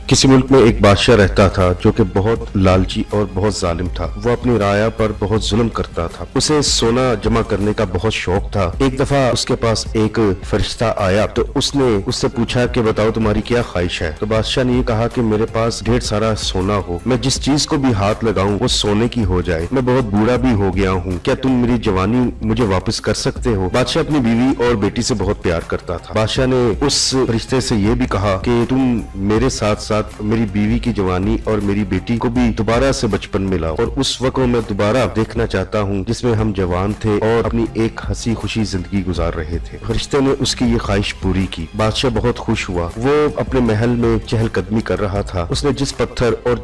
किसी मुल्क में एक बादशाह रहता था जो कि बहुत लालची और बहुत जालिम था। वो अपनी राया पर बहुत जुल्म करता था। उसे सोना जमा करने का बहुत शौक था। एक दफा उसके पास एक फरिश्ता आया तो उसने उससे पूछा कि बताओ तुम्हारी क्या ख्वाहिश है। तो बादशाह ने ये कहा कि मेरे पास ढेर सारा सोना हो, मैं जिस चीज को भी हाथ लगाऊं वो सोने की हो जाए। मैं बहुत बूढ़ा भी हो गया हूँ, क्या तुम मेरी जवानी मुझे वापस कर सकते हो। बादशाह अपनी बीवी और बेटी से बहुत प्यार करता था। बादशाह ने उस फरिश्ते से ये भी कहा कि तुम मेरे साथ साथ मेरी बीवी की जवानी और मेरी बेटी को भी दोबारा से बचपन में लाओ, और उस वक्त को मैं दोबारा देखना चाहता हूँ जिसमें हम जवान थे और अपनी एक हंसी खुशी जिंदगी गुजार रहे थे। फरिश्ते ने उसकी ये ख्वाहिश पूरी की। बादशाह बहुत खुश हुआ। वो अपने महल में चहलकदमी कर रहा था। उसने जिस पत्थर और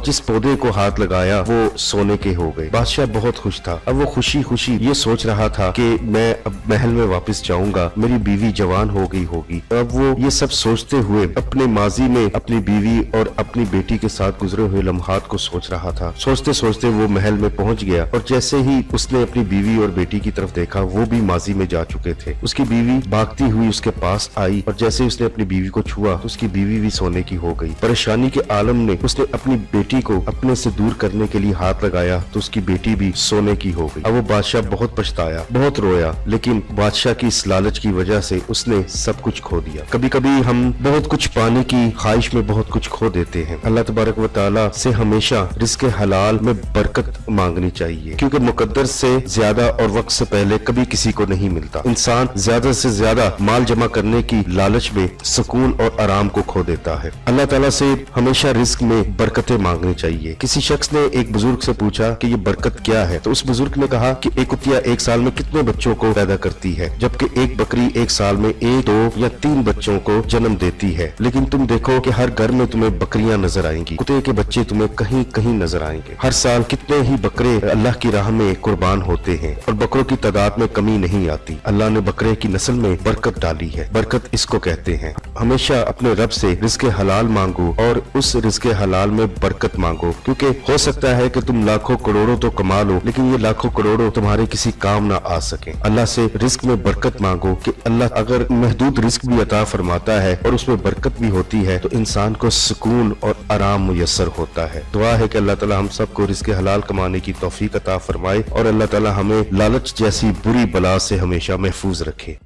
जिस पौधे को हाथ लगाया वो सोने के हो गए। बादशाह बहुत खुश था। अब वो खुशी खुशी ये सोच रहा था कि मैं अब महल में वापस जाऊंगा, मेरी बीवी जवान हो गई होगी। अब वो ये सब सोचते हुए अपने माजी में अपनी बीवी और अपनी बेटी के साथ गुजरे हुए लम्हात को सोच रहा था। सोचते सोचते वो महल में पहुंच गया और जैसे ही उसने अपनी बीवी और बेटी की तरफ देखा वो भी माजी में जा चुके थे। उसकी बीवी भागती हुई उसके पास आई और जैसे ही उसने अपनी बीवी को छुआ तो उसकी बीवी भी सोने की हो गई। परेशानी के आलम ने उसने अपनी बेटी को अपने से दूर करने के लिए हाथ लगाया तो उसकी बेटी भी सोने की हो गई। अब वो बादशाह बहुत पछताया, बहुत रोया, लेकिन बादशाह की इस लालच की वजह से उसने सब कुछ खो दिया। कभी कभी हम बहुत कुछ पाने की ख्वाहिश में बहुत कुछ खो देते हैं। अल्लाह तबारक व तआला से हमेशा रिज़्क़ हलाल में बरकत मांगनी चाहिए, क्योंकि मुकद्दर से ज्यादा और वक्त से पहले कभी किसी को नहीं मिलता। इंसान ज्यादा से ज्यादा माल जमा करने की लालच में सुकून और आराम को खो देता है। अल्लाह ताला से हमेशा रिज़्क़ में बरकतें मांगनी चाहिए। किसी शख्स ने एक बुजुर्ग से पूछा कि ये बरकत क्या है, तो उस बुजुर्ग ने कहा कि एक कुतिया एक साल में कितने बच्चों को पैदा करती है, जबकि एक बकरी एक साल में 1, 2 या 3 बच्चों को जन्म देती है। लेकिन तुम देखो कि हर घर में तुम्हें बकरियां नजर आएंगी, कुत्ते के बच्चे तुम्हें कहीं कहीं नजर आएंगे। हर साल कितने ही बकरे अल्लाह की राह में कुर्बान होते हैं और बकरों की तादाद में कमी नहीं आती। अल्लाह ने बकरे की नस्ल में बरकत डाली है। बरकत इसको कहते हैं। हमेशा अपने रब से रिज़्क़ हलाल मांगो और उस रिज़्क़ हलाल में बरकत मांगो, क्योंकि हो सकता है कि तुम लाखों करोड़ों तो कमा लो लेकिन ये लाखों करोड़ों तुम्हारे किसी काम ना आ सके। अल्लाह से रिज़्क़ में बरकत मांगो कि अल्लाह अगर महदूद रिज़्क़ भी अता फरमाता है और उसमें बरकत भी होती है तो इंसान को सुकून और आराम मुयस्सर होता है। दुआ है कि अल्लाह ताला हम सबको रिज़्क़ हलाल कमाने की तौफीक अता फरमाए और अल्लाह ताला हमें लालच जैसी बुरी बला से हमेशा महफूज रखे।